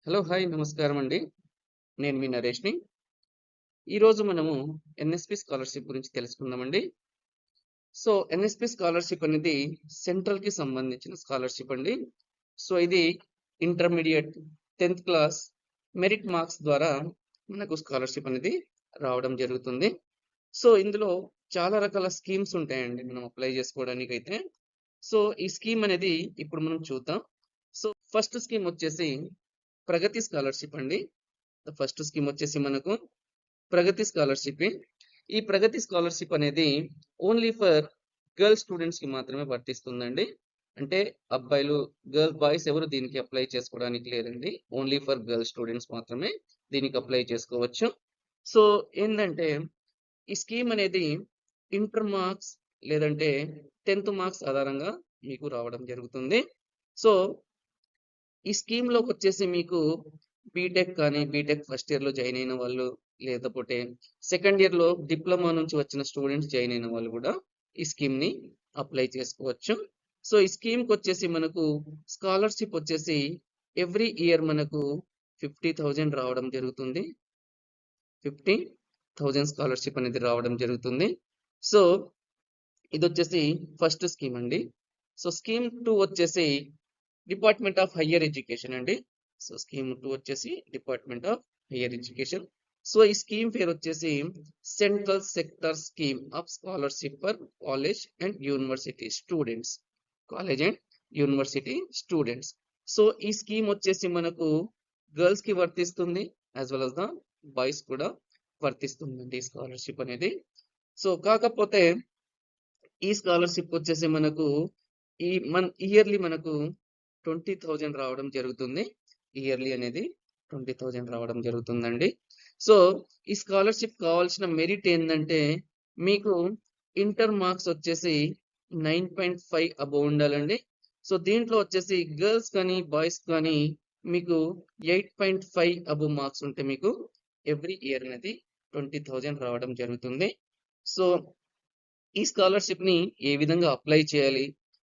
Hello! Hi! నమస్కారం అండి. నేను మీ నరేష్‌ని. ఈరోజు మనము ఎన్ఎస్‌పి స్కాలర్‌షిప్ గురించి తెలుసుకుందామండి. ఎన్ఎస్‌పి స్కాలర్‌షిప్ అనేది సెంట్రల్‌కి సంబంధించిన స్కాలర్‌షిప్ అండి. ఇది ఇంటర్మీడియేట్ 10థ్ క్లాస్ మెరిట్ మార్క్స్ ద్వారా మనకు స్కాలర్‌షిప్ అనేది రావడం జరుగుతుంది. ఇందులో చాలా రకాల స్కీమ్స్ ఉంటాయండి మనం అప్లై చేసుకోవడానికైతే. ఈ స్కీమ్ అనేది ఇప్పుడు మనం చూద్దాం. ఫస్ట్ స్కీమ్ వచ్చేసి ప్రగతి స్కాలర్‌షిప్ అండి. ఫస్ట్ స్కీమ్ వచ్చేసి మనకు ప్రగతి స్కాలర్‌షిప్. ఈ ప్రగతి స్కాలర్‌షిప్ అనేది ఓన్లీ ఫర్ గర్ల్ స్టూడెంట్స్‌కి మాత్రమే వర్తిస్తుందండి. అంటే అబ్బాయిలు, బాయ్స్ ఎవరు దీనికి అప్లై చేసుకోవడానికి లేదండి. ఓన్లీ ఫర్ గర్ల్ స్టూడెంట్స్ మాత్రమే దీనికి అప్లై చేసుకోవచ్చు. సో, ఏందంటే ఈ స్కీమ్ అనేది ఇంటర్ మార్క్స్ లేదంటే 10థ్ మార్క్స్ ఆధారంగా మీకు రావడం జరుగుతుంది. సో, ఈ స్కీమ్‌లోకొచ్చేసి మీకు బీటెక్ కానీ, బీటెక్ ఫస్ట్ ఇయర్‌లో జాయిన్ అయిన వాళ్ళు, లేకపోతే సెకండ్ ఇయర్‌లో డిప్లొమా నుంచి వచ్చిన స్టూడెంట్స్ జాయిన్ అయిన వాళ్ళు గూడా ఈ స్కీమ్‌ని అప్లై చేసుకోవచ్చు. ఈ స్కీమ్‌కొచ్చేసి మనకు స్కాలర్‌షిప్ వచ్చేసి ఎవ్రీ ఇయర్ మనకు 50,000 రావడం జరుగుతుంది. 50,000 స్కాలర్‌షిప్ అనేది రావడం జరుగుతుంది. సో, ఇదొచ్చేసి ఫస్ట్ స్కీమ్ అండి. స్కీమ్ 2 వచ్చేసి డిపార్ట్మెంట్ ఆఫ్ హైయర్ ఎడ్యుకేషన్ అండి. స్కీమ్ 2 వచ్చేసి డిపార్ట్మెంట్ ఆఫ్ హైయర్ ఎడ్యుకేషన్. ఈ స్కీమ్ పేరు వచ్చేసి central sector scheme of scholarship for college and university students. College and university students. ఈ స్కీమ్ వచ్చేసి మనకు గర్ల్స్‌కి వర్తిస్తుంది. As well as the boys కూడా వర్తిస్తుందండి ఈ స్కాలర్‌షిప్ అనేది. కాకపోతే ఈ స్కాలర్‌షిప్ వచ్చేసి మనకు ఇయర్‌లీ మనకు 20,000 రావడం జరుగుతుంది. ఇయర్‌లీ అనేది 20,000 రావడం జరుగుతుందండి. సో, ఈ స్కాలర్‌షిప్ కావాల్సిన మెరిట్ ఏందంటే, మీకు ఇంటర్ మార్క్స్ వచ్చేసి 9.5 అబోవ్ ఉండాలండి. దీంట్లో వచ్చేసి గర్ల్స్ కానీ, బాయ్స్ కానీ మీకు 8.5 అబోవ్ మార్క్స్ ఉంటే మీకు ఎవ్రీ ఇయర్ అనేది 20,000 రావడం జరుగుతుంది. సో ఈ స్కాలర్‌షిప్‌ని ఏ విధంగా అప్లై చేయాలి?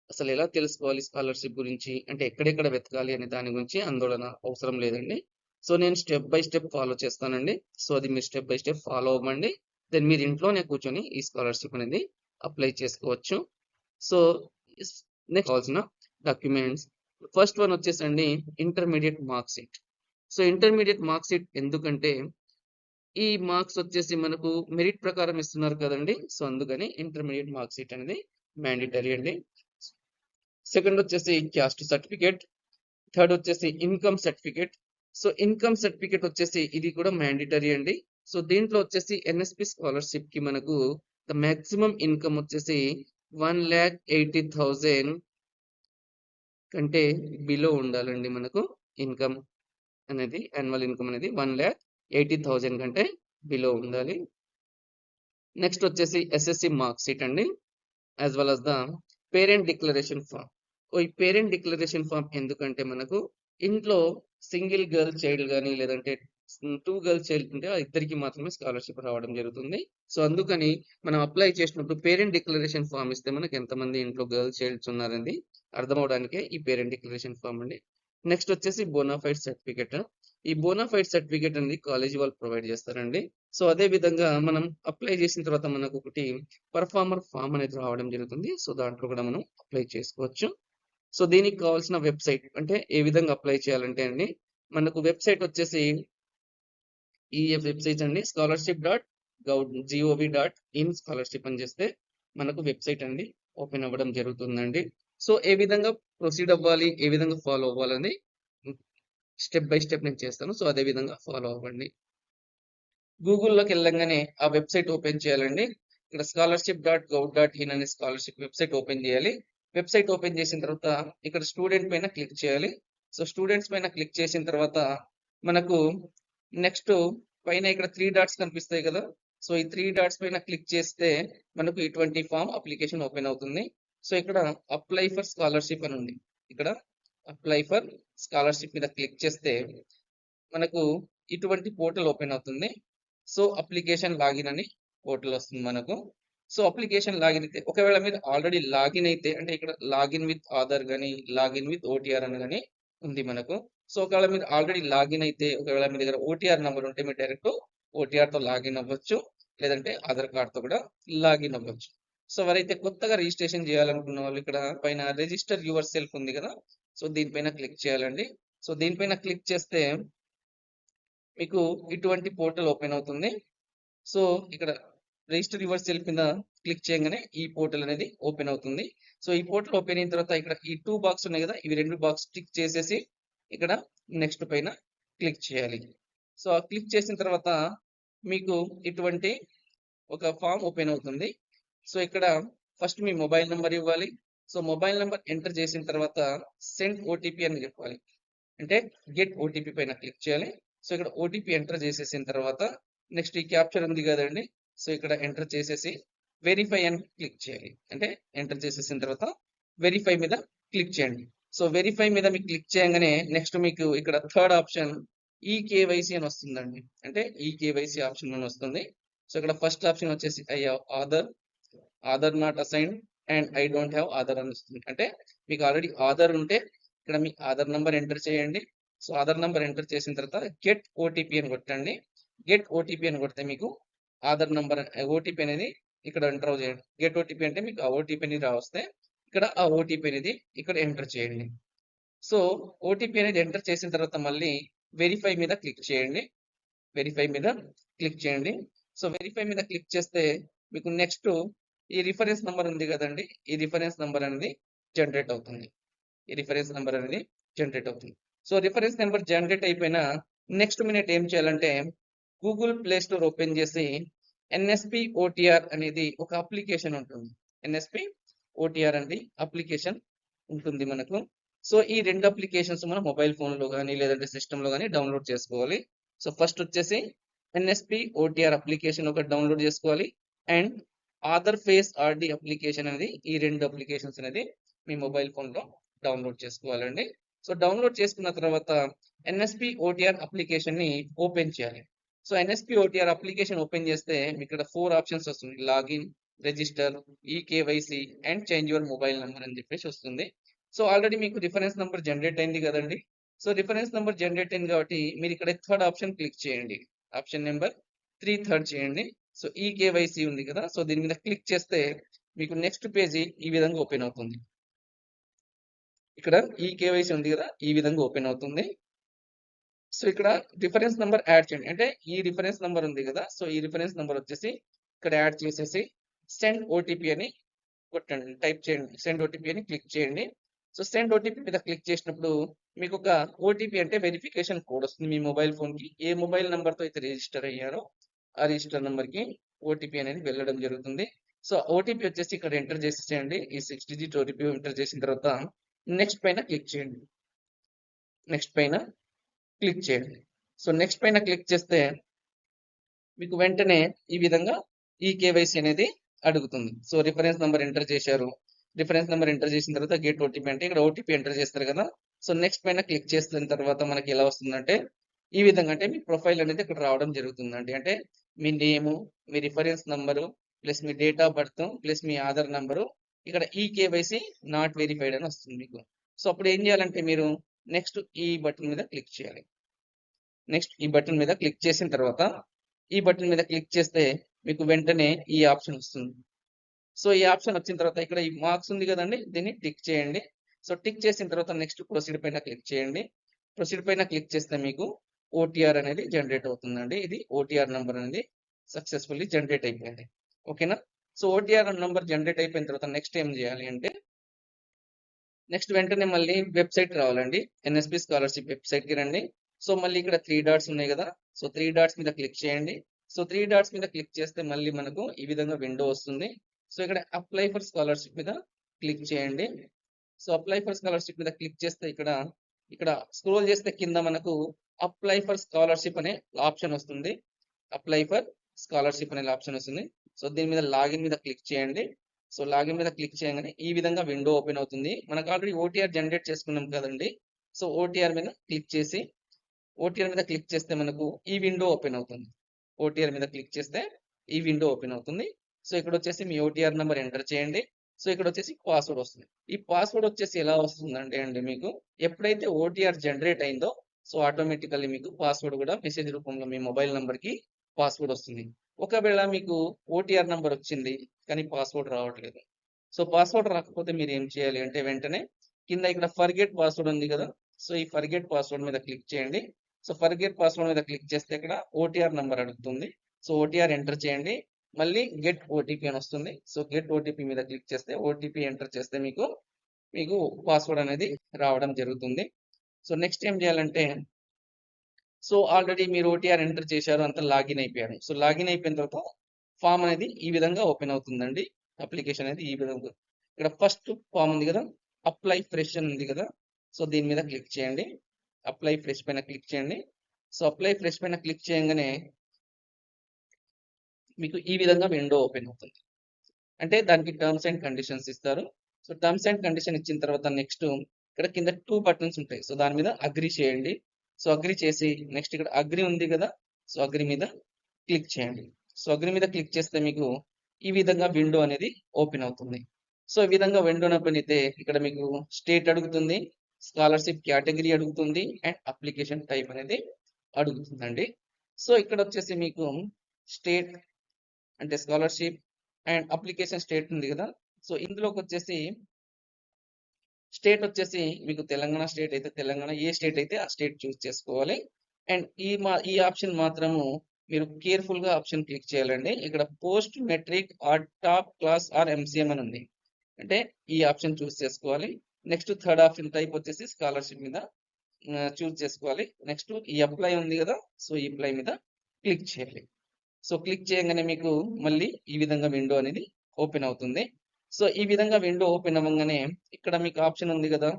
అసలెలా తెలుసుకోవాలి స్కాలర్‌షిప్ గురించి? అంటే ఎక్కడెక్కడ వెతకాలి అనే దాని గురించి ఆందోళన అవసరం లేదండి. నేను స్టెప్ బై స్టెప్ ఫాలో చేస్తానండి. అది మీరు స్టెప్ బై స్టెప్ ఫాలో అవ్వండి. మీరు ఇంట్లోనే కూర్చొని ఈ స్కాలర్‌షిప్ అనేది అప్లై చేసుకోవచ్చు. సో, ఇస్ నెక్స్ట్ కావాల్సిన డాక్యుమెంట్స్ ఫస్ట్ వన్ వచ్చేసండి intermediate mark sheet. Intermediate mark sheet ఎందుకంటే ఈ మార్క్స్ వచ్చేసి మనకు మెరిట్ ప్రకారం ఇస్తున్నారు కదండీ! అందుకని ఇంటర్మీడియేట్ మార్క్ షీట్ అనేది మ్యాండేటరీ అండి. సెకండ్ వచ్చేసి క్యాస్ట్ సర్టిఫికేట్. థర్డ్ వచ్చేసి ఇన్‌కమ్ సర్టిఫికేట్. ఇన్‌కమ్ సర్టిఫికేట్ వచ్చేసి ఇది కూడా మ్యాండేటరీ అండి. దీంట్లో వచ్చేసి ఎన్ఎస్‌పి స్కాలర్‌షిప్‌కి మనకు ద మాక్సిమం ఇన్‌కమ్ వచ్చేసి 1,80,000 కంటే బిలో ఉండాలండి మనకు ఇన్‌కమ్ అనేది. యాన్యువల్ ఇన్‌కమ్ అనేది 1,80,000 కంటే బిలో ఉండాలి. నెక్స్ట్ వచ్చేసి ఎస్ఎస్‌సి మార్క్ షీట్ అండి. As well as the parent declaration form. ఈ పేరెంట్ డిక్లరేషన్ ఫార్మ్ ఎందుకంటే మనకు ఇంట్లో సింగిల్ గర్ల్ చైల్డ్ గాని లేదంటే 2 గర్ల్ చైల్డ్ ఉంటే ఆ ఇద్దరికి మాత్రమే స్కాలర్‌షిప్ రావడం జరుగుతుంది. అందుకని మనం అప్లై చేసినప్పుడు పేరెంట్ డిక్లరేషన్ ఫార్మ్ ఇస్తే మనకు ఎంతమంది ఇంట్లో గర్ల్ చైల్డ్స్ ఉన్నారనేది అర్థమవడానికే ఈ పేరెంట్ డిక్లరేషన్ ఫార్మ్ అండి. నెక్స్ట్ వచ్చేసి బోనాఫైడ్ సర్టిఫికేట్. ఈ బోనాఫైడ్ సర్టిఫికేట్ అనేది కాలేజీ వాళ్ళు ప్రొవైడ్ చేస్తారండి. అదే విధంగా మనం అప్లై చేసిన తర్వాత మనకొకటి పర్ఫార్మర్ ఫార్మ్ అనేది రావడం జరుగుతుంది. దాంట్లో కూడా మనం అప్లై చేసుకోవచ్చు. దీనికి కావాల్సిన వెబ్‌సైట్ అంటే ఏ విధంగా అప్లై చేయాలంటే అండి, మనకు వెబ్‌సైట్ వచ్చేసి ఈ వెబ్‌సైట్ అండి scholarship.gov.in స్కాలర్‌షిప్ అని చేస్తే మనకు వెబ్‌సైట్ అండి ఓపెన్ అవ్వడం జరుగుతుందండి. ఏ విధంగా ప్రొసీడ్ అవ్వాలి, ఏ విధంగా ఫాలో అవ్వాలని స్టెప్ బై స్టెప్ నేను చేస్తాను. అదే విధంగా ఫాలో అవ్వండి. గూగుల్‌లోకి వెళ్ళంగానే ఆ వెబ్‌సైట్ ఓపెన్ చేయాలండి. ఇక్కడ scholarship.gov.in అనే స్కాలర్‌షిప్ వెబ్‌సైట్ ఓపెన్ చేయాలి. వెబ్‌సైట్ ఓపెన్ చేసిన తర్వాత ఇక్కడ స్టూడెంట్ పైన క్లిక్ చేయాలి. స్టూడెంట్స్ పైన క్లిక్ చేసిన తర్వాత మనకు నెక్స్ట్ పైన ఇక్కడ 3 డాట్స్ కనిపిస్తాయి కదా! ఈ 3 డాట్స్ పైన క్లిక్ చేస్తే మనకు ఇటువంటి ఫార్మ్ అప్లికేషన్ ఓపెన్ అవుతుంది. ఇక్కడ అప్లై ఫర్ స్కాలర్‌షిప్ అని ఉంది. ఇక్కడ అప్లై ఫర్ స్కాలర్‌షిప్ మీద క్లిక్ చేస్తే మనకు ఇటువంటి పోర్టల్ ఓపెన్ అవుతుంది. అప్లికేషన్ లాగిన్ అని పోర్టల్ వస్తుంది మనకు. అప్లికేషన్ లాగిన్ అయితే ఒకవేళ మీరు ఆల్రెడీ లాగిన్ అయితే అంటే ఇక్కడ లాగిన్ విత్ ఆధార్ గాని, లాగిన్ విత్ ఓటీఆర్ అని గాని ఉంది మనకు. సో ఒకవేళ మీరు ఆల్రెడీ లాగిన్ అయితే, ఒకవేళ మీ దగ్గర ఓటీఆర్ నంబర్ ఉంటే మీరు డైరెక్ట్ ఓటీఆర్‌తో లాగిన్ అవ్వచ్చు. లేదంటే ఆధార్ కార్డ్‌తో కూడా లాగిన్ అవ్వచ్చు. సో ఎవరైతే కొత్తగా రిజిస్ట్రేషన్ చేయాలనుకున్న వాళ్ళు ఇక్కడ పైన రిజిస్టర్ యువర్ సెల్ఫ్ ఉంది కదా! సో దీనిపైన క్లిక్ చేయాలండి. సో దీనిపైన క్లిక్ చేస్తే మీకు ఇటువంటి పోర్టల్ ఓపెన్ అవుతుంది. సో ఇక్కడ రిజిస్టర్ యువర్ సెల్ఫ్ మీద క్లిక్ చేయగానే ఈ పోర్టల్ అనేది ఓపెన్ అవుతుంది. సో ఈ పోర్టల్ ఓపెన్ అయిన తర్వాత ఇక్కడ ఈ 2 బాక్స్ ఉన్నాయి కదా! ఇవి 2 బాక్స్ టిక్ చేసేసి ఇక్కడ నెక్స్ట్ పైన క్లిక్ చేయాలి. సో ఆ క్లిక్ చేసిన తర్వాత మీకు ఇటువంటి ఒక ఫామ్ ఓపెన్ అవుతుంది. సో ఇక్కడ ఫస్ట్ మీ మొబైల్ నంబర్ ఇవ్వాలి. సో మొబైల్ నంబర్ ఎంటర్ చేసిన తర్వాత సెండ్ ఓటీపీ అని చెప్పాలి. అంటే గెట్ ఓటీపీ పైన క్లిక్ చేయాలి. సో ఇక్కడ ఓటీపీ ఎంటర్ చేసేసిన తర్వాత నెక్స్ట్ ఈ క్యాప్చర్ ఉంది కదండి! సో ఇక్కడ ఎంటర్ చేసేసి వెరిఫై అని క్లిక్ చేయాలి. అంటే ఎంటర్ చేసేసిన తర్వాత వెరిఫై మీద క్లిక్ చేయండి. సో వెరిఫై మీద మీకు క్లిక్ చేయగానే నెక్స్ట్ మీకు ఇక్కడ థర్డ్ ఆప్షన్ ఈకేవైసీ అని వస్తుందండి. అంటే ఈకేవైసీ ఆప్షన్ అని వస్తుంది. సో ఇక్కడ ఫస్ట్ ఆప్షన్ వచ్చేసి I have Aadhaar not assigned and I don't have Aadhaar అని వస్తుంది. అంటే మీకు ఆల్రెడీ ఆధార్ ఉంటే ఇక్కడ మీ ఆధార్ నంబర్ ఎంటర్ చేయండి. సో ఆధార్ నంబర్ ఎంటర్ చేసిన తర్వాత గెట్ ఓటీపీ అని కొట్టండి. గెట్ ఓటీపీ అని కొడితే మీకు ఆధార్ నంబర్ ఓటీపీ అనేది ఇక్కడ ఎంటర్ చేయండి. గెట్ ఓటీపీ అంటే మీకు ఆ ఓటీపీ అనేది రావస్తే ఇక్కడ ఆ ఓటీపీ అనేది ఇక్కడ ఎంటర్ చేయండి. సో ఓటీపీ అనేది ఎంటర్ చేసిన తర్వాత మళ్ళీ వెరిఫై మీద క్లిక్ చేయండి. వెరిఫై మీద క్లిక్ చేయండి. సో వెరిఫై మీద క్లిక్ చేస్తే మీకు నెక్స్ట్ ఈ రిఫరెన్స్ నంబర్ ఉంది కదండి! ఈ రిఫరెన్స్ నంబర్ అనేది జనరేట్ అవుతుంది. ఈ రిఫరెన్స్ నంబర్ అనేది జనరేట్ అవుతుంది. సో రిఫరెన్స్ నంబర్ జనరేట్ అయిపోయిన నెక్స్ట్ మినిట్ ఏం చేయాలంటే గూగుల్ ప్లే స్టోర్ ఓపెన్ చేసి ఎన్ఎస్పి ఓటీఆర్ అనేది ఒక అప్లికేషన్ ఉంటుంది. ఎన్ఎస్పి ఓటీఆర్ అనేది అప్లికేషన్ ఉంటుంది మనకు. సో ఈ 2 అప్లికేషన్స్ మన మొబైల్ ఫోన్‌లో గాని లేదంటే సిస్టమ్‌లో గాని డౌన్‌లోడ్ చేసుకోవాలి. సో ఫస్ట్ వచ్చేసి ఎన్ఎస్పి ఓటీఆర్ అప్లికేషన్ ఒకటి డౌన్‌లోడ్ చేసుకోవాలి. And Aadhaar face RD application అనేది ఈ 2 అప్లికేషన్స్ అనేది మీ మొబైల్ ఫోన్‌లో డౌన్‌లోడ్ చేసుకోవాలండి. సో డౌన్‌లోడ్ చేసుకున్న తర్వాత ఎన్ఎస్పి ఓటీఆర్ అప్లికేషన్‌ని ఓపెన్ చేయాలి. So NSP OTR application open చేస్తే మీకు ఇక్కడ 4 ఆప్షన్స్ వస్తుంది. Login, register, eKYC and change your mobile number అని చెప్పేసి వస్తుంది. సో ఆల్రెడీ మీకు రిఫరెన్స్ నంబర్ జనరేట్ అయింది కదండి! సో రిఫరెన్స్ నంబర్ జనరేట్ అయింది కాబట్టి మీరు ఇక్కడ థర్డ్ ఆప్షన్ క్లిక్ చేయండి. ఆప్షన్ నెంబర్ 3 థర్డ్ చేయండి. సో ఈకేవైసీ ఉంది కదా! సో దీని మీద క్లిక్ చేస్తే మీకు నెక్స్ట్ పేజీ ఈ విధంగా ఓపెన్ అవుతుంది. ఇక్కడ ఈకేవైసీ ఉంది కదా! ఈ విధంగా ఓపెన్ అవుతుంది. సో ఇక్కడ రిఫరెన్స్ నంబర్ యాడ్ చేయండి. అంటే ఈ రిఫరెన్స్ నంబర్ ఉంది కదా! సో ఈ రిఫరెన్స్ నంబర్ వచ్చేసి ఇక్కడ యాడ్ చేసేసి సెండ్ ఓటీపీ అని కొట్టండి. టైప్ చేయండి. సెండ్ ఓటీపీ అని క్లిక్ చేయండి. సో సెండ్ ఓటీపీ మీద క్లిక్ చేసినప్పుడు మీకు ఒక ఓటీపీ అంటే వెరిఫికేషన్ కోడ్ వస్తుంది మీ మొబైల్ ఫోన్‌కి. ఏ మొబైల్ నంబర్‌తో అయితే రిజిస్టర్ అయ్యారో ఆ రిజిస్టర్ నంబర్‌కి ఓటీపీ అనేది వెళ్ళడం జరుగుతుంది. సో ఓటీపీ వచ్చేసి ఇక్కడ ఎంటర్ చేసేసేయండి. ఈ 6 డిజిట్ ఓటీపీ ఎంటర్ చేసిన తర్వాత నెక్స్ట్ పైన క్లిక్ చేయండి. నెక్స్ట్ పైన క్లిక్ చేయండి. సో నెక్స్ట్ పైన క్లిక్ చేస్తే మీకు వెంటనే ఈ విధంగా ఈకేవైసీ అనేది అడుగుతుంది. సో రిఫరెన్స్ నంబర్ ఎంటర్ చేశారు. రిఫరెన్స్ నంబర్ ఎంటర్ చేసిన తర్వాత గెట్ ఓటీపీ అంటే ఇక్కడ ఓటీపీ ఎంటర్ చేస్తారు కదా! సో నెక్స్ట్ పైన క్లిక్ చేసిన తర్వాత మనకి ఎలా వస్తుందంటే ఈ విధంగా అంటే మీ ప్రొఫైల్ అనేది ఇక్కడ రావడం జరుగుతుందండి. అంటే మీ నేము, మీ రిఫరెన్స్ నంబరు, ప్లస్ మీ డేట్ ఆఫ్ బర్త్, ప్లస్ మీ ఆధార్ నంబరు, ఇక్కడ ఈకేవైసీ నాట్ వెరిఫైడ్ అని వస్తుంది మీకు. సో అప్పుడు ఏం చేయాలంటే మీరు నెక్స్ట్ ఈ బటన్ మీద క్లిక్ చేయాలి. నెక్స్ట్ ఈ బటన్ మీద క్లిక్ చేసిన తర్వాత ఈ బటన్ మీద క్లిక్ చేస్తే మీకు వెంటనే ఈ ఆప్షన్ వస్తుంది. సో ఈ ఆప్షన్ వచ్చిన తర్వాత ఇక్కడ ఈ మార్క్స్ ఉంది కదండి! దీన్ని టిక్ చేయండి. సో టిక్ చేసిన తర్వాత నెక్స్ట్ ప్రొసీడ్ పైన క్లిక్ చేయండి. ప్రొసీడ్ పైన క్లిక్ చేస్తే మీకు ఓటీఆర్ అనేది జనరేట్ అవుతుందండి. ఇది ఓటీఆర్ నంబర్ అనేది సక్సెస్‌ఫుల్లీ జనరేట్ అయిపోయింది. ఓకేనా? సో ఓటీఆర్ నంబర్ జనరేట్ అయిపోయిన తర్వాత నెక్స్ట్ ఏం చేయాలి అంటే నెక్స్ట్ వెంటనే మళ్ళీ వెబ్‌సైట్ రావాలండి. ఎన్ఎస్పి స్కాలర్‌షిప్ వెబ్‌సైట్‌కి రండి. సో మళ్ళీ ఇక్కడ 3 డాట్స్ ఉన్నాయి కదా! సో 3 డాట్స్ మీద క్లిక్ చేయండి. సో 3 డాట్స్ మీద క్లిక్ చేస్తే మళ్ళీ మనకు ఈ విధంగా విండో వస్తుంది. సో ఇక్కడ అప్లై ఫర్ స్కాలర్‌షిప్ మీద క్లిక్ చేయండి. సో అప్లై ఫర్ స్కాలర్‌షిప్ మీద క్లిక్ చేస్తే ఇక్కడ స్క్రోల్ చేస్తే కింద మనకు అప్లై ఫర్ స్కాలర్‌షిప్ అనే ఆప్షన్ వస్తుంది. అప్లై ఫర్ స్కాలర్‌షిప్ అనే ఆప్షన్ వస్తుంది. సో దీని మీద లాగిన్ మీద క్లిక్ చేయండి. సో లాగిన్ మీద క్లిక్ చేయగానే ఈ విధంగా విండో ఓపెన్ అవుతుంది. మనకు ఆల్రెడీ ఓటీఆర్ జనరేట్ చేసుకున్నాం కదండీ! సో ఓటీఆర్ మీద క్లిక్ చేసి ఓటీఆర్ మీద క్లిక్ చేస్తే మనకు ఈ విండో ఓపెన్ అవుతుంది. ఓటీఆర్ మీద క్లిక్ చేస్తే ఈ విండో ఓపెన్ అవుతుంది. సో ఇక్కడ వచ్చేసి మీ ఓటీఆర్ నంబర్ ఎంటర్ చేయండి. సో ఇక్కడ వచ్చేసి పాస్వర్డ్ వస్తుంది. ఈ పాస్వర్డ్ వచ్చేసి ఎలా వస్తుందంటే అండి మీకు ఎప్పుడైతే ఓటీఆర్ జనరేట్ అయిందో సో ఆటోమేటికల్లీ మీకు పాస్వర్డ్ కూడా మెసేజ్ రూపంలో మీ మొబైల్ నంబర్కి పాస్వర్డ్ వస్తుంది. ఒకవేళ మీకు ఓటీఆర్ నంబర్ వచ్చింది కానీ పాస్వర్డ్ రావట్లేదు. సో పాస్వర్డ్ రాకపోతే మీరు ఏం చేయాలి అంటే వెంటనే కింద ఇక్కడ ఫర్గెట్ పాస్వర్డ్ ఉంది కదా, సో ఈ ఫర్గెట్ పాస్వర్డ్ మీద క్లిక్ చేయండి. సో ఫర్గెట్ పాస్వర్డ్ మీద క్లిక్ చేస్తే ఇక్కడ ఓటీఆర్ నంబర్ అడుగుతుంది. సో ఓటీఆర్ ఎంటర్ చేయండి. మళ్ళీ గెట్ ఓటీపీ అని వస్తుంది. సో గెట్ ఓటీపీ మీద క్లిక్ చేస్తే ఓటీపీ ఎంటర్ చేస్తే మీకు పాస్వర్డ్ అనేది రావడం జరుగుతుంది. సో నెక్స్ట్ ఏం చేయాలంటే సో ఆల్రెడీ మీరు ఓటీఆర్ ఎంటర్ చేశారు, అంతా లాగిన్ అయిపోయారు. సో లాగిన్ అయిపోయిన తర్వాత ఫామ్ అనేది ఈ విధంగా ఓపెన్ అవుతుందండి. అప్లికేషన్ అనేది ఈ విధంగా ఇక్కడ ఫస్ట్ ఫామ్ ఉంది కదా, అప్లై ఫ్రెష్ అని ఉంది కదా, సో దీని మీద క్లిక్ చేయండి. అప్లై ఫ్రెష్ పైన క్లిక్ చేయండి. సో అప్లై ఫ్రెష్ పైన క్లిక్ చేయగానే మీకు ఈ విధంగా విండో ఓపెన్ అవుతుంది. అంటే దానికి టర్మ్స్ అండ్ కండిషన్స్ ఇస్తారు. సో టర్మ్స్ అండ్ కండిషన్ ఇచ్చిన తర్వాత నెక్స్ట్ ఇక్కడ కింద 2 బటన్స్ ఉంటాయి. సో దాని మీద అగ్రి చేయండి. సో అగ్రి చేసి నెక్స్ట్ ఇక్కడ అగ్రి ఉంది కదా, సో అగ్రి మీద క్లిక్ చేయండి. సో అగ్రి మీద క్లిక్ చేస్తే మీకు ఈ విధంగా విండో అనేది ఓపెన్ అవుతుంది. సో ఈ విధంగా విండో ఓపెన్ అయితే ఇక్కడ మీకు స్టేట్ అడుగుతుంది, స్కాలర్షిప్ కేటగిరీ అడుగుతుంది అండ్ అప్లికేషన్ టైప్ అనేది అడుగుతుందండి. సో ఇక్కడ వచ్చేసి మీకు స్టేట్ అంటే స్కాలర్షిప్ అండ్ అప్లికేషన్ స్టేట్ ఉంది కదా, సో ఇందులోకి వచ్చేసి స్టేట్ వచ్చేసి మీకు తెలంగాణ స్టేట్ అయితే తెలంగాణ, ఏ స్టేట్ అయితే ఆ స్టేట్ చూస్ చేసుకోవాలి. అండ్ ఈ ఆప్షన్ మాత్రము మీరు కేర్ఫుల్ గా ఆప్షన్ క్లిక్ చేయాలండి. ఇక్కడ post matric or top class or MCM అని ఉంది, అంటే ఈ ఆప్షన్ చూస్ చేసుకోవాలి. నెక్స్ట్ థర్డ్ ఆప్షన్ టైప్ వచ్చేసి స్కాలర్షిప్ మీద చూస్ చేసుకోవాలి. నెక్స్ట్ ఈ అప్లై ఉంది కదా, సో ఈ అప్లై మీద క్లిక్ చేయాలి. సో క్లిక్ చేయగానే మీకు మళ్ళీ ఈ విధంగా విండో అనేది ఓపెన్ అవుతుంది. సో ఈ విధంగా విండో ఓపెన్ అవ్వగానే ఇక్కడ మీకు ఆప్షన్ ఉంది కదా,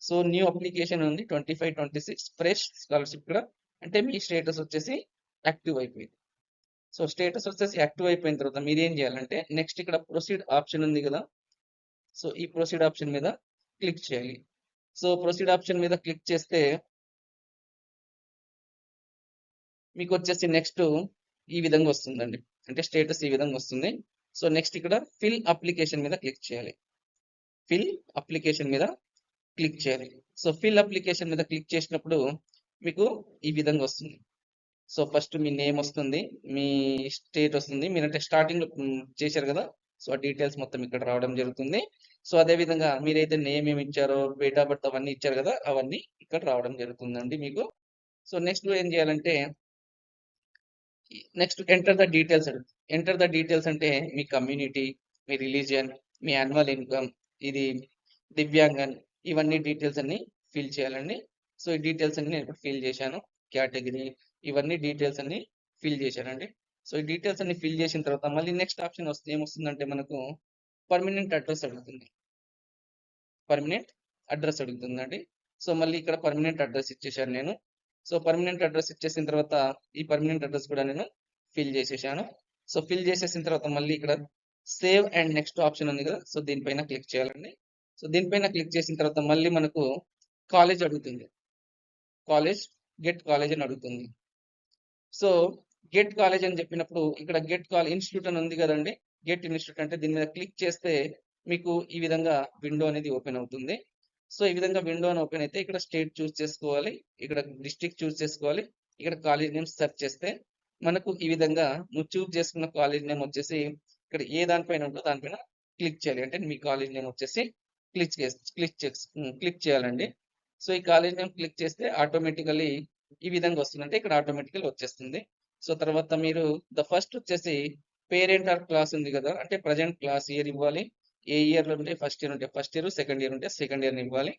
సో న్యూ అప్లికేషన్ ఉంది 25-26 ఫ్రెష్ స్కాలర్షిప్ ఇక్కడ, అంటే మీ స్టేటస్ వచ్చేసి యాక్టివ్ అయిపోయింది. సో స్టేటస్ వచ్చేసి యాక్టివ్ అయిపోయిన తర్వాత మీరు ఏం చేయాలంటే నెక్స్ట్ ఇక్కడ ప్రొసీడ్ ఆప్షన్ ఉంది కదా, సో ఈ ప్రొసీడ్ ఆప్షన్ మీద క్లిక్ చేయాలి. సో ప్రొసీడ్ ఆప్షన్ మీద క్లిక్ చేస్తే మీకు వచ్చేసి నెక్స్ట్ ఈ విధంగా వస్తుందండి, అంటే స్టేటస్ ఈ విధంగా వస్తుంది. సో నెక్స్ట్ ఇక్కడ ఫిల్ అప్లికేషన్ మీద క్లిక్ చేయాలి. ఫిల్ అప్లికేషన్ మీద క్లిక్ చేయాలి. సో ఫిల్ అప్లికేషన్ మీద క్లిక్ చేసినప్పుడు మీకు ఈ విధంగా వస్తుంది. సో ఫస్ట్ మీ నేమ్ వస్తుంది, మీ స్టేట్ వస్తుంది, మీరంటే స్టార్టింగ్ చేశారు కదా, సో ఆ డీటెయిల్స్ మొత్తం ఇక్కడ రావడం జరుగుతుంది. సో అదే విధంగా మీరైతే నేమ్ ఏమి ఇచ్చారో, డేట్ ఆఫ్ బర్త్ అవన్నీ ఇచ్చారు కదా, అవన్నీ ఇక్కడ రావడం జరుగుతుందండి మీకు. సో నెక్స్ట్ ఏం చేయాలంటే నెక్స్ట్ ఎంటర్ ద డీటెయిల్స్ అడుగుతుంది. ఎంటర్ ద డీటెయిల్స్ అంటే మీ కమ్యూనిటీ, మీ రిలీజియన్, మీ యాన్యువల్ ఇన్కమ్, ఇది దివ్యాంగన్, ఇవన్నీ డీటెయిల్స్ అన్ని ఫిల్ చేయాలండి. సో ఈ డీటెయిల్స్ అన్ని నేను ఇప్పుడు ఫిల్ చేశాను. కేటగిరీ, ఇవన్నీ డీటెయిల్స్ అన్ని ఫిల్ చేశానండి. సో ఈ డీటెయిల్స్ అన్ని ఫిల్ చేసిన తర్వాత మళ్ళీ నెక్స్ట్ ఆప్షన్ వస్తే ఏమొస్తుందంటే మనకు పర్మనెంట్ అడ్రస్ అడుగుతుంది. పర్మనెంట్ అడ్రస్ అడుగుతుందండి. సో మళ్ళీ ఇక్కడ పర్మనెంట్ అడ్రస్ ఇచ్చేసాను నేను. సో పర్మనెంట్ అడ్రస్ ఇచ్చేసిన తర్వాత ఈ పర్మనెంట్ అడ్రస్ కూడా నేను ఫిల్ చేసేసాను. సో ఫిల్ చేసేసిన తర్వాత మళ్ళీ ఇక్కడ సేవ్ అండ్ నెక్స్ట్ ఆప్షన్ ఉంది కదా, సో దీనిపైన క్లిక్ చేయాలండి. సో దీనిపైన క్లిక్ చేసిన తర్వాత మళ్ళీ మనకు కాలేజ్ అడుగుతుంది. కాలేజ్, గెట్ కాలేజ్ అని అడుగుతుంది. సో గెట్ కాలేజ్ అని చెప్పినప్పుడు ఇక్కడ గెట్ ఇన్స్టిట్యూట్ అని ఉంది కదండి, గెట్ ఇన్స్టిట్యూట్ అంటే దీని మీద క్లిక్ చేస్తే మీకు ఈ విధంగా విండో అనేది ఓపెన్ అవుతుంది. సో ఈ విధంగా విండో అని ఓపెన్ అయితే ఇక్కడ స్టేట్ చూస్ చేసుకోవాలి, ఇక్కడ డిస్ట్రిక్ట్ చూస్ చేసుకోవాలి, ఇక్కడ కాలేజ్ నేమ్ సెర్చ్ చేస్తే మనకు ఈ విధంగా నువ్వు చూస్ చేసుకున్న కాలేజ్ నేమ్ వచ్చేసి ఇక్కడ ఏ దానిపైన ఉంటుందో దానిపైన క్లిక్ చేయాలి. అంటే మీ కాలేజ్ నేమ్ వచ్చేసి క్లిక్ చేయాలండి. సో ఈ కాలేజ్ నేమ్ క్లిక్ చేస్తే ఆటోమేటికలీ ఈ విధంగా వస్తుంది, అంటే ఇక్కడ ఆటోమేటికల్ వచ్చేస్తుంది. సో తర్వాత మీరు ఫస్ట్ వచ్చేసి పేరెంట్ ఆర్ క్లాస్ ఉంది కదా, అంటే ప్రజెంట్ క్లాస్ ఇయర్ ఇవ్వాలి. ఏ ఇయర్ లో ఉంటే ఫస్ట్ ఇయర్ ఉంటే ఫస్ట్ ఇయర్, సెకండ్ ఇయర్ ఉంటే సెకండ్ ఇయర్ ఇవ్వాలి.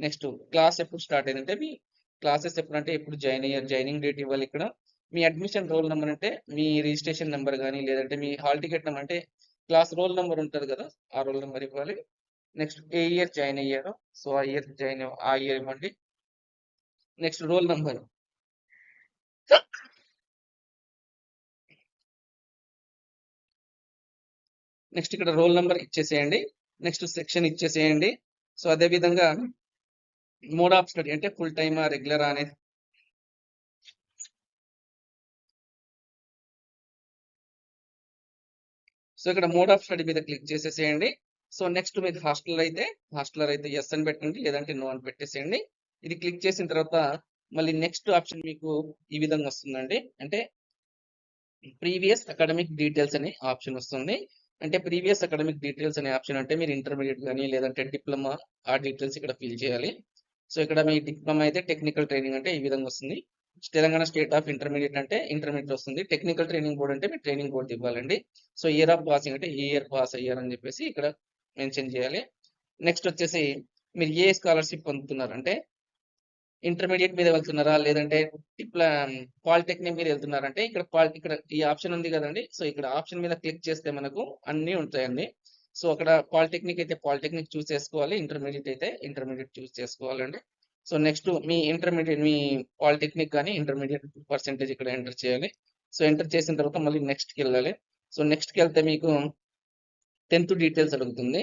నెక్స్ట్ క్లాస్ ఎప్పుడు స్టార్ట్ అయిందంటే మీ క్లాసెస్ ఎప్పుడు అంటే ఎప్పుడు జాయినింగ్ డేట్ ఇవ్వాలి. ఇక్కడ మీ అడ్మిషన్ రోల్ నెంబర్ అంటే మీ రిజిస్ట్రేషన్ నెంబర్ కానీ లేదంటే మీ హాల్ టికెట్ నెంబర్ అంటే క్లాస్ రోల్ నెంబర్ ఉంటుంది కదా, ఆ రోల్ నెంబర్ ఇవ్వాలి. నెక్స్ట్ ఏ ఇయర్ జాయిన్ అయ్యారో సో ఆ ఇయర్ ఆ ఇయర్ ఇవ్వండి. నెక్స్ట్ రోల్ నెంబర్, నెక్స్ట్ ఇక్కడ రోల్ నెంబర్ ఇచ్చేసేయండి. నెక్స్ట్ సెక్షన్ ఇచ్చేసేయండి. సో అదే విధంగా మోడ్ ఆఫ్ స్టడీ అంటే ఫుల్ టైమా రెగ్యులరా అనేది సో ఇక్కడ మోడ్ ఆఫ్ స్టడీ మీద క్లిక్ చేసేసేయండి. సో నెక్స్ట్ మీరు హాస్టలర్ అయితే ఎస్ అని పెట్టండి, లేదంటే నో అని పెట్టేసేయండి. ఇది క్లిక్ చేసిన తర్వాత మళ్ళీ నెక్స్ట్ ఆప్షన్ మీకు ఈ విధంగా వస్తుందండి. అంటే ప్రీవియస్ అకాడమిక్ డీటెయిల్స్ అనే ఆప్షన్ వస్తుంది. అంటే ప్రీవియస్ అకాడమిక్ డీటెయిల్స్ అనే ఆప్షన్ అంటే మీరు ఇంటర్మీడియట్ కానీ లేదంటే డిప్లొమా ఆ డీటెయిల్స్ ఇక్కడ ఫిల్ చేయాలి. సో ఇక్కడ మీ డిప్లొమా అయితే టెక్నికల్ ట్రైనింగ్ అంటే ఈ విధంగా వస్తుంది. తెలంగాణ స్టేట్ ఆఫ్ ఇంటర్మీడియట్ అంటే ఇంటర్మీడియట్ వస్తుంది. టెక్నికల్ ట్రైనింగ్ బోర్డ్ అంటే మీరు ట్రైనింగ్ బోర్డు ఇవ్వాలండి. సో ఇయర్ ఆఫ్ పాసింగ్ అంటే ఈ ఇయర్ పాస్ అయ్యారని చెప్పేసి ఇక్కడ మెన్షన్ చేయాలి. నెక్స్ట్ వచ్చేసి మీరు ఏ స్కాలర్షిప్ పొందుతున్నారు అంటే ఇంటర్మీడియట్ మీద వెళ్తున్నారా, లేదంటే పాలిటెక్నిక్ మీద వెళ్తున్నారంటే ఇక్కడ ఈ ఆప్షన్ ఉంది కదండి. సో ఇక్కడ ఆప్షన్ మీద క్లిక్ చేస్తే మనకు అన్ని ఉంటాయండి. సో అక్కడ పాలిటెక్నిక్ అయితే పాలిటెక్నిక్ చూస్ చేసుకోవాలి, ఇంటర్మీడియట్ అయితే ఇంటర్మీడియట్ చూస్ చేసుకోవాలండి. సో నెక్స్ట్ మీ పాలిటెక్నిక్ కానీ ఇంటర్మీడియట్ పర్సెంటేజ్ ఇక్కడ ఎంటర్ చేయాలి. సో ఎంటర్ చేసిన తర్వాత మళ్ళీ నెక్స్ట్కి వెళ్ళాలి. సో నెక్స్ట్కి వెళ్తే మీకు 10th డీటెయిల్స్ అడుగుతుంది.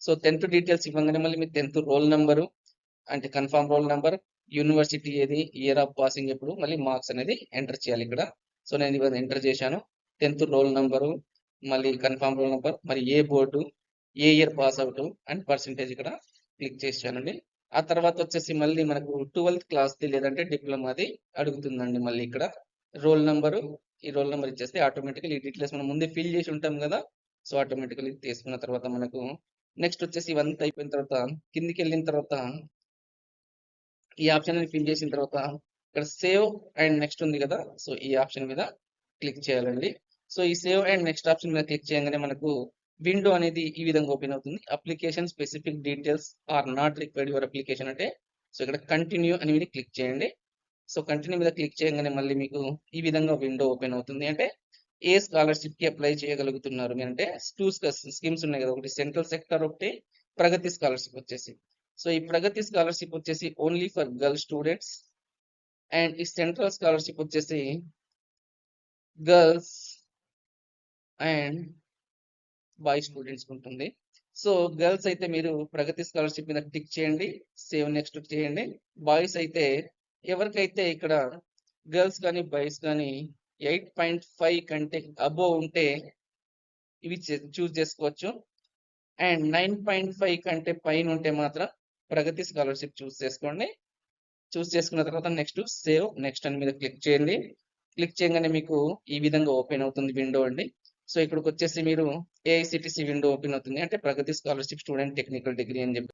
సో 10th డీటెయిల్స్ ఇవ్వగానే మళ్ళీ మీ 10th రోల్ నెంబరు అంటే కన్ఫర్మ్ రోల్ నెంబర్, యూనివర్సిటీ ఏది, ఇయర్ ఆఫ్ పాసింగ్ ఎప్పుడు, మళ్ళీ మార్క్స్ అనేది ఎంటర్ చేయాలి ఇక్కడ. సో నేను ఇవాళ ఎంటర్ చేశాను. 10th రోల్ నెంబరు, మళ్ళీ కన్ఫర్మ్ రోల్ నెంబర్, మరి ఏ బోర్డు, ఏ year pass out and percentage ఇక్కడ క్లిక్ చేశానండి. ఆ తర్వాత వచ్చేసి మళ్ళీ మనకు 12th క్లాస్ది లేదంటే డిప్లొమాది అడుగుతుందండి. మళ్ళీ ఇక్కడ రోల్ నెంబరు, ఈ రోల్ నెంబర్ ఇచ్చేస్తే ఆటోమేటికల్ ఈ డీటెయిల్స్ మనం ముందే ఫిల్ చేసి ఉంటాం కదా. సో ఆటోమేటికల్లీ తీసుకున్న తర్వాత మనకు నెక్స్ట్ వచ్చేసి ఇవంతా అయిపోయిన తర్వాత కిందికి వెళ్ళిన తర్వాత ఈ ఆప్షన్ ఫిల్ చేసిన తర్వాత ఇక్కడ సేవ్ అండ్ నెక్స్ట్ ఉంది కదా. సో ఈ ఆప్షన్ మీద క్లిక్ చేయాలండి. సో ఈ సేవ్ అండ్ నెక్స్ట్ ఆప్షన్ మీద క్లిక్ చేయగానే మనకు విండో అనేది ఈ విధంగా ఓపెన్ అవుతుంది. Application specific details are not required your application అంటే సో ఇక్కడ కంటిన్యూ అని మీద క్లిక్ చేయండి. సో కంటిన్యూ మీద క్లిక్ చేయగానే మళ్ళీ మీకు ఈ విధంగా విండో ఓపెన్ అవుతుంది. అంటే ఏ స్కాలర్షిప్ కి అప్లై చేయగలుగుతున్నారు మీరు అంటే 2 స్కీమ్స్ ఉన్నాయి కదా. ఒకటి సెంట్రల్ సెక్టర్, ఒకటి ప్రగతి స్కాలర్షిప్ వచ్చేసి. సో ఈ ప్రగతి స్కాలర్షిప్ వచ్చేసి only for girl students and ఈ సెంట్రల్ స్కాలర్షిప్ వచ్చేసి గర్ల్స్ అండ్ బాయ్ స్టూడెంట్స్ ఉంటుంది. సో గర్ల్స్ అయితే మీరు ప్రగతి స్కాలర్షిప్ మీద టిక్ చేయండి, సేవ్ నెక్స్ట్ చేయండి. బాయ్స్ అయితే ఎవరికైతే ఇక్కడ గర్ల్స్ కానీ బాయ్స్ కానీ 8.5 కంటే అబోవ్ ఉంటే ఇవి చూస్ చేసుకోవచ్చు. అండ్ 9.5 కంటే పైన ఉంటే మాత్రం ప్రగతి స్కాలర్షిప్ చూస్ చేసుకోండి. చూస్ చేసుకున్న తర్వాత నెక్స్ట్ సేవ్ నెక్స్ట్ అని మీద క్లిక్ చేయండి. క్లిక్ చేయగానే మీకు ఈ విధంగా ఓపెన్ అవుతుంది విండో అండి. సో ఇక్కడికి వచ్చేసి మీరు ఏఐసిటిసి విండో ఓపెన్ అవుతుంది. అంటే ప్రగతి స్కాలర్షిప్ స్టూడెంట్ టెక్నికల్ డిగ్రీ అని చెప్పి